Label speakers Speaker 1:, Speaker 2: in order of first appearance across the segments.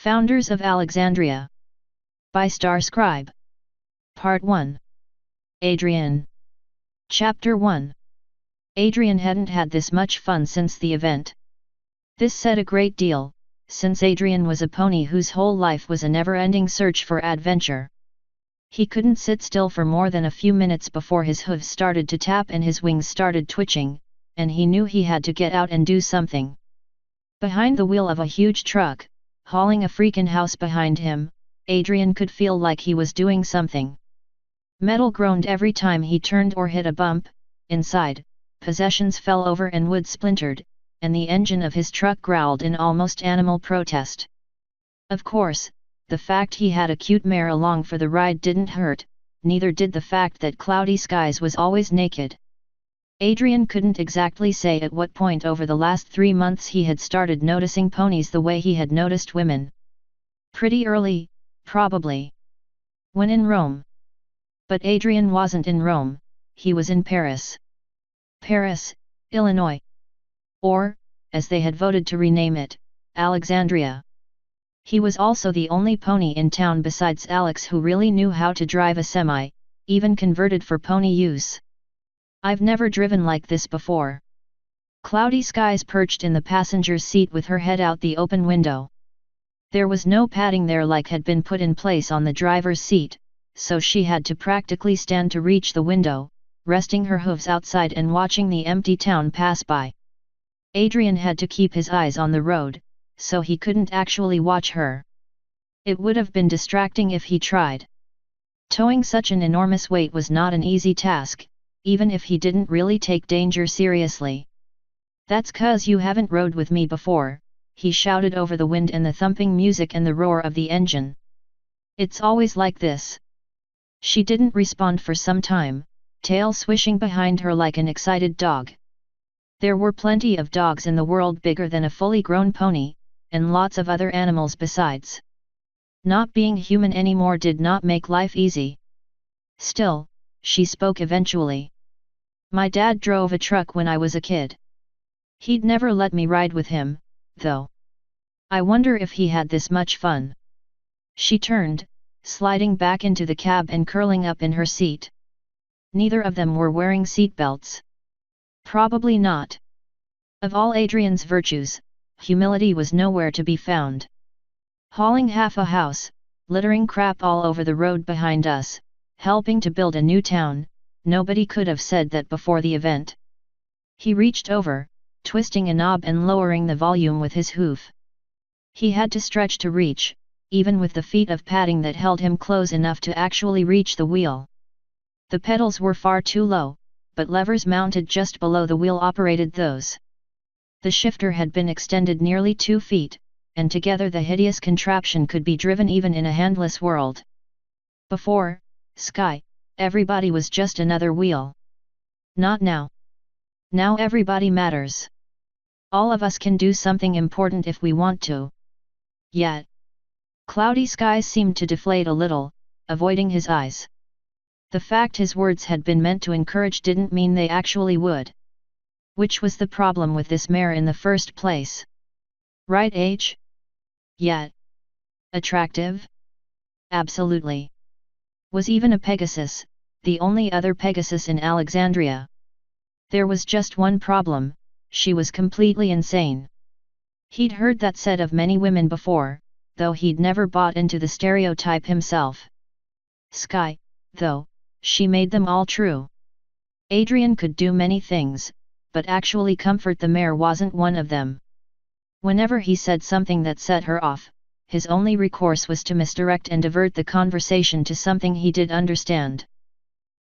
Speaker 1: Founders of Alexandria. By Star Scribe. Part 1. Adrian. Chapter 1. Adrian hadn't had this much fun since the event. This said a great deal, since Adrian was a pony whose whole life was a never-ending search for adventure. He couldn't sit still for more than a few minutes before his hooves started to tap and his wings started twitching, and he knew he had to get out and do something. Behind the wheel of a huge truck, hauling a freakin' house behind him, Adrian could feel like he was doing something. Metal groaned every time he turned or hit a bump. Inside, possessions fell over and wood splintered, and the engine of his truck growled in almost animal protest. Of course, the fact he had a cute mare along for the ride didn't hurt, neither did the fact that Cloudy Skies was always naked. Adrian couldn't exactly say at what point over the last 3 months he had started noticing ponies the way he had noticed women. Pretty early, probably. When in Rome. But Adrian wasn't in Rome, he was in Paris. Paris, Illinois. Or, as they had voted to rename it, Alexandria. He was also the only pony in town besides Alex who really knew how to drive a semi, even converted for pony use. "I've never driven like this before." Cloudy Skies perched in the passenger's seat with her head out the open window. There was no padding there like had been put in place on the driver's seat, so she had to practically stand to reach the window, resting her hooves outside and watching the empty town pass by. Adrian had to keep his eyes on the road, so he couldn't actually watch her. It would have been distracting if he tried. Towing such an enormous weight was not an easy task, even if he didn't really take danger seriously. "That's 'cause you haven't rode with me before," he shouted over the wind and the thumping music and the roar of the engine. "It's always like this." She didn't respond for some time, tail swishing behind her like an excited dog. There were plenty of dogs in the world bigger than a fully grown pony, and lots of other animals besides. Not being human anymore did not make life easy. Still, she spoke eventually. "My dad drove a truck when I was a kid. He'd never let me ride with him, though. I wonder if he had this much fun." She turned, sliding back into the cab and curling up in her seat. Neither of them were wearing seatbelts. Probably not. Of all Adrian's virtues, humility was nowhere to be found. Hauling half a house, littering crap all over the road behind us, helping to build a new town, nobody could have said that before the event. He reached over, twisting a knob and lowering the volume with his hoof. He had to stretch to reach, even with the feet of padding that held him close enough to actually reach the wheel. The pedals were far too low, but levers mounted just below the wheel operated those. The shifter had been extended nearly 2 feet, and together the hideous contraption could be driven even in a handless world. Before, Sky, everybody was just another wheel. Not now. Now everybody matters. All of us can do something important if we want to. Yet. Cloudy Skies seemed to deflate a little, avoiding his eyes. The fact his words had been meant to encourage didn't mean they actually would. Which was the problem with this mare in the first place? Right age? Yet. Attractive? Absolutely. Was even a Pegasus, the only other Pegasus in Alexandria. There was just one problem: she was completely insane. He'd heard that said of many women before, though he'd never bought into the stereotype himself. Sky, though, she made them all true. Adrian could do many things, but actually comfort the mare wasn't one of them. Whenever he said something that set her off, his only recourse was to misdirect and divert the conversation to something he did understand.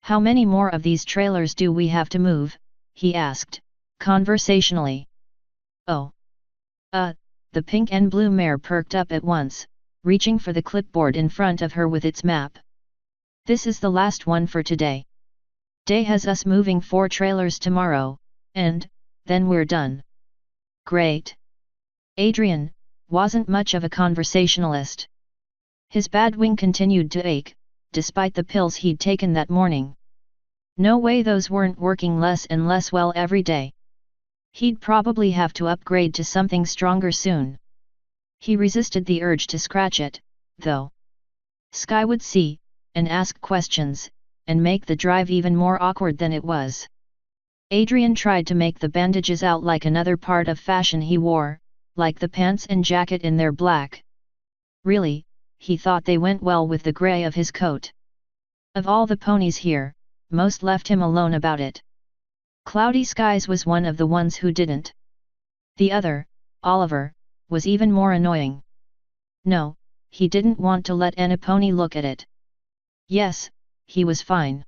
Speaker 1: "How many more of these trailers do we have to move?" he asked, conversationally. "Oh. The pink and blue mare perked up at once, reaching for the clipboard in front of her with its map. "This is the last one for today. Day has us moving 4 trailers tomorrow, and then we're done." "Great." Adrian wasn't much of a conversationalist. His bad wing continued to ache, despite the pills he'd taken that morning. No way those weren't working less and less well every day. He'd probably have to upgrade to something stronger soon. He resisted the urge to scratch it, though. Sky would see, and ask questions, and make the drive even more awkward than it was. Adrian tried to make the bandages out like another part of fashion he wore, like the pants and jacket in their black. Really, he thought they went well with the grey of his coat. Of all the ponies here, most left him alone about it. Cloudy Skies was one of the ones who didn't. The other, Oliver, was even more annoying. No, he didn't want to let any pony look at it. Yes, he was fine.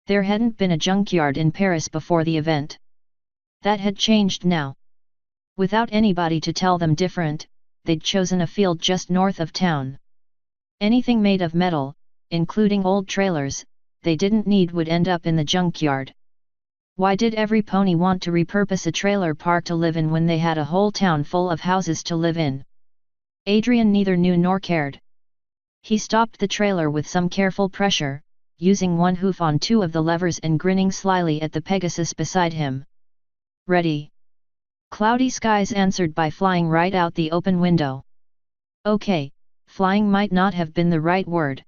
Speaker 1: There hadn't been a junkyard in Paris before the event. That had changed now. Without anybody to tell them different, they'd chosen a field just north of town. Anything made of metal, including old trailers, they didn't need would end up in the junkyard. Why did every pony want to repurpose a trailer park to live in when they had a whole town full of houses to live in? Adrian neither knew nor cared. He stopped the trailer with some careful pressure, using one hoof on two of the levers and grinning slyly at the Pegasus beside him. Ready? Cloudy Skies answered by flying right out the open window. Okay, flying might not have been the right word.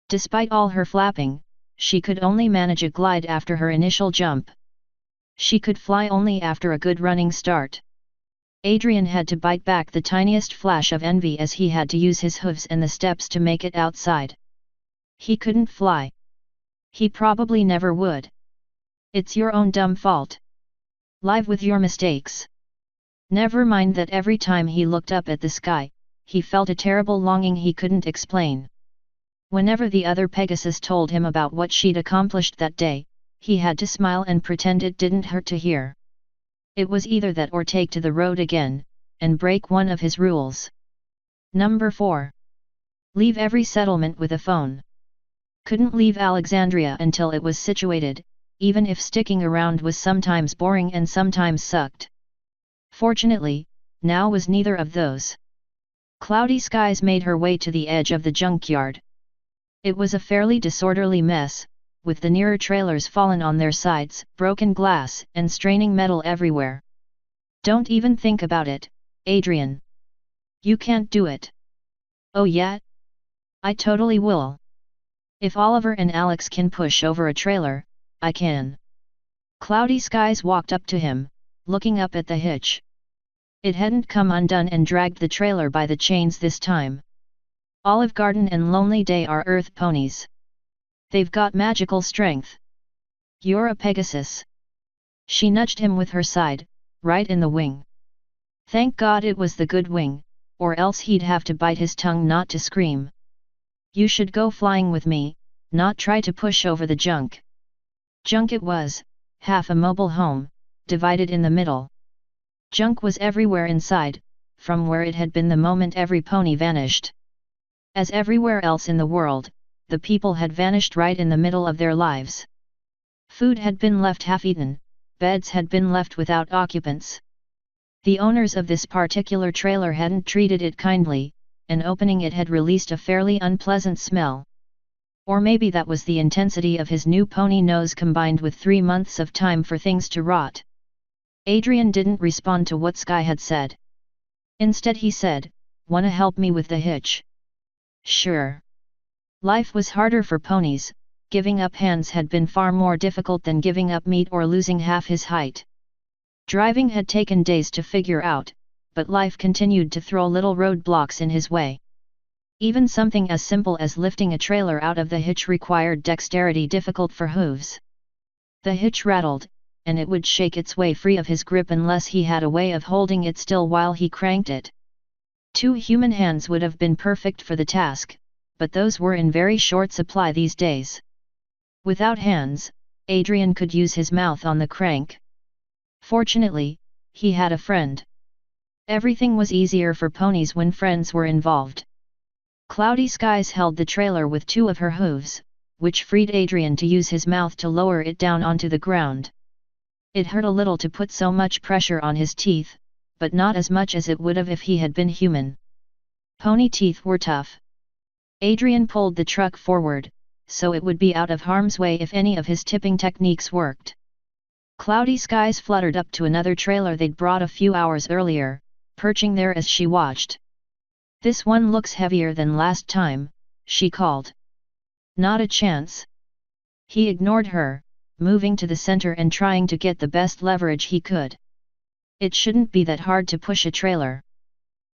Speaker 1: Despite all her flapping, she could only manage a glide after her initial jump. She could fly only after a good running start. Adrian had to bite back the tiniest flash of envy as he had to use his hooves and the steps to make it outside. He couldn't fly. He probably never would. It's your own dumb fault. Live with your mistakes. Never mind that every time he looked up at the sky, he felt a terrible longing he couldn't explain. Whenever the other Pegasus told him about what she'd accomplished that day, he had to smile and pretend it didn't hurt to hear. It was either that or take to the road again, and break one of his rules. Number 4. Leave every settlement with a phone. Couldn't leave Alexandria until it was situated, even if sticking around was sometimes boring and sometimes sucked. Fortunately, now was neither of those. Cloudy Skies made her way to the edge of the junkyard. It was a fairly disorderly mess, with the nearer trailers fallen on their sides, broken glass and straining metal everywhere. Don't even think about it, Adrian. You can't do it. Oh yeah? I totally will. If Oliver and Alex can push over a trailer, I can. Cloudy Skies walked up to him, looking up at the hitch. It hadn't come undone and dragged the trailer by the chains this time. Olive Garden and Lonely Day are earth ponies. They've got magical strength. You're a Pegasus. She nudged him with her side, right in the wing. Thank God it was the good wing, or else he'd have to bite his tongue not to scream. You should go flying with me, not try to push over the junk. Junk it was, half a mobile home, divided in the middle. Junk was everywhere inside, from where it had been the moment every pony vanished. As everywhere else in the world, the people had vanished right in the middle of their lives. Food had been left half-eaten, beds had been left without occupants. The owners of this particular trailer hadn't treated it kindly, and opening it had released a fairly unpleasant smell. Or maybe that was the intensity of his new pony nose combined with 3 months of time for things to rot. Adrian didn't respond to what Sky had said. Instead he said, "Wanna help me with the hitch?" Sure. Life was harder for ponies, giving up hands had been far more difficult than giving up meat or losing half his height. Driving had taken days to figure out, but life continued to throw little roadblocks in his way. Even something as simple as lifting a trailer out of the hitch required dexterity difficult for hooves. The hitch rattled, and it would shake its way free of his grip unless he had a way of holding it still while he cranked it. 2 human hands would have been perfect for the task, but those were in very short supply these days. Without hands, Adrian could use his mouth on the crank. Fortunately, he had a friend. Everything was easier for ponies when friends were involved. Cloudy Skies held the trailer with 2 of her hooves, which freed Adrian to use his mouth to lower it down onto the ground. It hurt a little to put so much pressure on his teeth, but not as much as it would have if he had been human. Pony teeth were tough. Adrian pulled the truck forward, so it would be out of harm's way if any of his tipping techniques worked. Cloudy Skies fluttered up to another trailer they'd brought a few hours earlier, perching there as she watched. This one looks heavier than last time, she called. Not a chance. He ignored her, moving to the center and trying to get the best leverage he could. It shouldn't be that hard to push a trailer.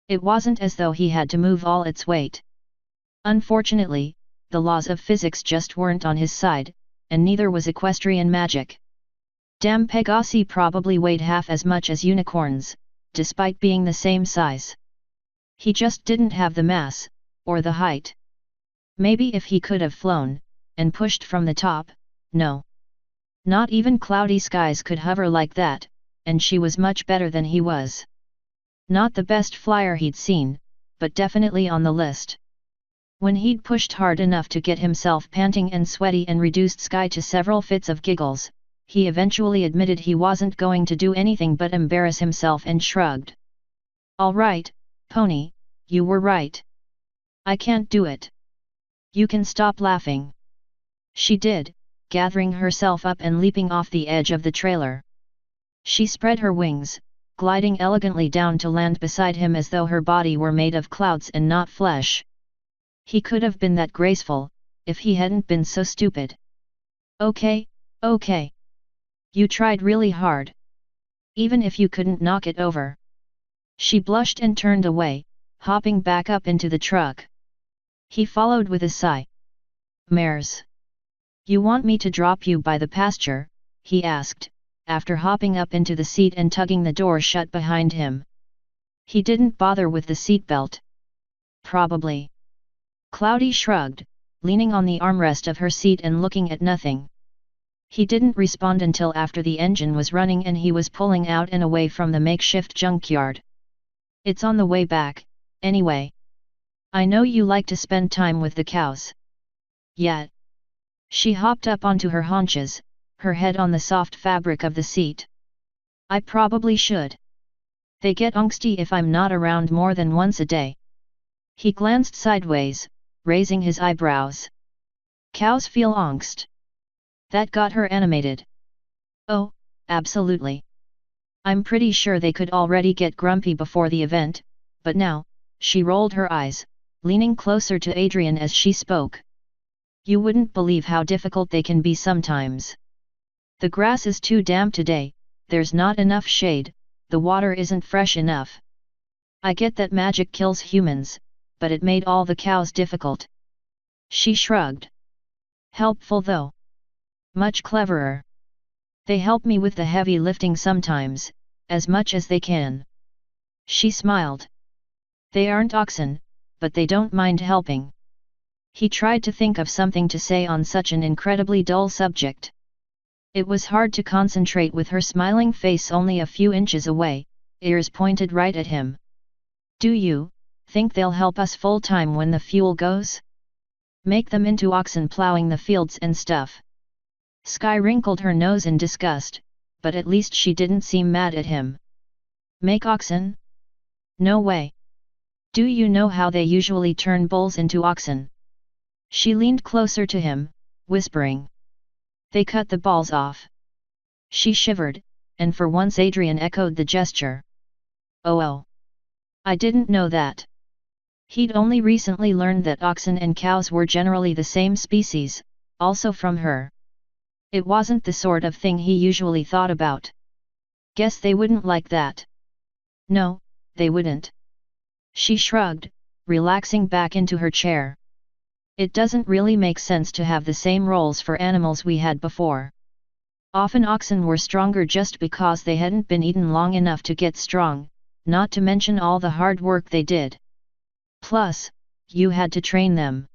Speaker 1: It wasn't as though he had to move all its weight. Unfortunately, the laws of physics just weren't on his side, and neither was equestrian magic. Damn Pegasi probably weighed half as much as unicorns, despite being the same size. He just didn't have the mass, or the height. Maybe if he could have flown, and pushed from the top, no. Not even cloudy skies could hover like that, and she was much better than he was. Not the best flyer he'd seen, but definitely on the list. When he'd pushed hard enough to get himself panting and sweaty and reduced Sky to several fits of giggles, he eventually admitted he wasn't going to do anything but embarrass himself and shrugged. All right, Pony, you were right. I can't do it. You can stop laughing. She did, gathering herself up and leaping off the edge of the trailer. She spread her wings, gliding elegantly down to land beside him as though her body were made of clouds and not flesh. He could have been that graceful, if he hadn't been so stupid. Okay. You tried really hard. Even if you couldn't knock it over. She blushed and turned away, hopping back up into the truck. He followed with a sigh. Mares. You want me to drop you by the pasture? He asked, after hopping up into the seat and tugging the door shut behind him. He didn't bother with the seatbelt. Probably. Cloudy shrugged, leaning on the armrest of her seat and looking at nothing. He didn't respond until after the engine was running and he was pulling out and away from the makeshift junkyard. It's on the way back, anyway. I know you like to spend time with the cows. Yet. She hopped up onto her haunches, her head on the soft fabric of the seat. I probably should. They get angsty if I'm not around more than once a day. He glanced sideways, raising his eyebrows. Cows feel angst. That got her animated. Oh, absolutely. I'm pretty sure they could already get grumpy before the event, but now, she rolled her eyes, leaning closer to Adrian as she spoke. You wouldn't believe how difficult they can be sometimes. The grass is too damp today, there's not enough shade, the water isn't fresh enough. I get that magic kills humans, but it made all the cows difficult. She shrugged. Helpful though. Much cleverer. They help me with the heavy lifting sometimes, as much as they can. She smiled. They aren't oxen, but they don't mind helping. He tried to think of something to say on such an incredibly dull subject. It was hard to concentrate with her smiling face only a few inches away, ears pointed right at him. Do you think they'll help us full-time when the fuel goes? Make them into oxen plowing the fields and stuff. Sky wrinkled her nose in disgust, but at least she didn't seem mad at him. Make oxen? No way. Do you know how they usually turn bulls into oxen? She leaned closer to him, whispering. They cut the balls off. She shivered, and for once Adrian echoed the gesture. Oh. I didn't know that. He'd only recently learned that oxen and cows were generally the same species, also from her. It wasn't the sort of thing he usually thought about. Guess they wouldn't like that. No, they wouldn't. She shrugged, relaxing back into her chair. It doesn't really make sense to have the same roles for animals we had before. Often oxen were stronger just because they hadn't been eaten long enough to get strong, not to mention all the hard work they did. Plus, you had to train them.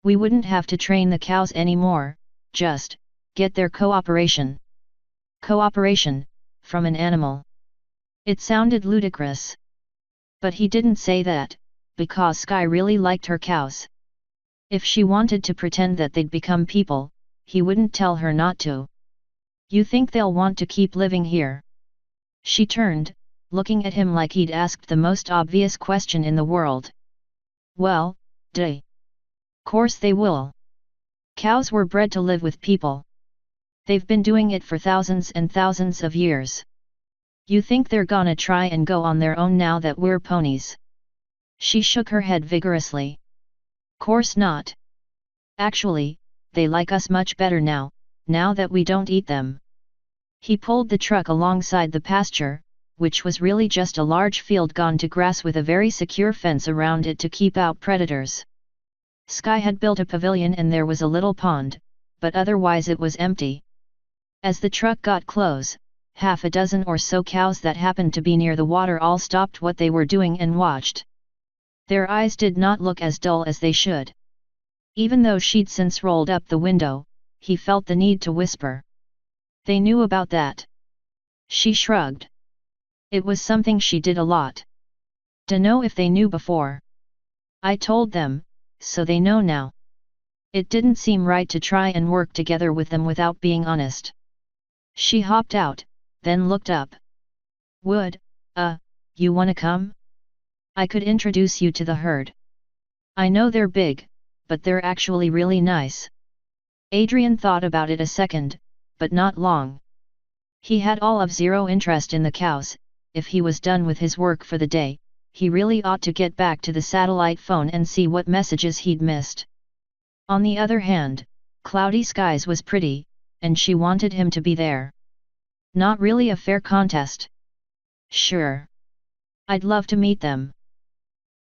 Speaker 1: We wouldn't have to train the cows anymore, just get their cooperation. Cooperation, from an animal. It sounded ludicrous. But he didn't say that, because Sky really liked her cows. If she wanted to pretend that they'd become people, he wouldn't tell her not to. You think they'll want to keep living here? She turned, looking at him like he'd asked the most obvious question in the world. Well, duh. Course they will. Cows were bred to live with people. They've been doing it for thousands and thousands of years. You think they're gonna try and go on their own now that we're ponies? She shook her head vigorously. Course not. Actually, they like us much better now that we don't eat them. He pulled the truck alongside the pasture, which was really just a large field gone to grass with a very secure fence around it to keep out predators. Sky had built a pavilion and there was a little pond, but otherwise it was empty. As the truck got close, half a dozen or so cows that happened to be near the water all stopped what they were doing and watched. Their eyes did not look as dull as they should. Even though she'd since rolled up the window, he felt the need to whisper. They knew about that. She shrugged. It was something she did a lot. Dunno if they knew before. I told them, so they know now. It didn't seem right to try and work together with them without being honest. She hopped out, then looked up. You wanna come? I could introduce you to the herd. I know they're big, but they're actually really nice. Adrian thought about it a second, but not long. He had all of zero interest in the cows. If he was done with his work for the day, he really ought to get back to the satellite phone and see what messages he'd missed. On the other hand, Cloudy Skies was pretty, and she wanted him to be there. Not really a fair contest. Sure. I'd love to meet them.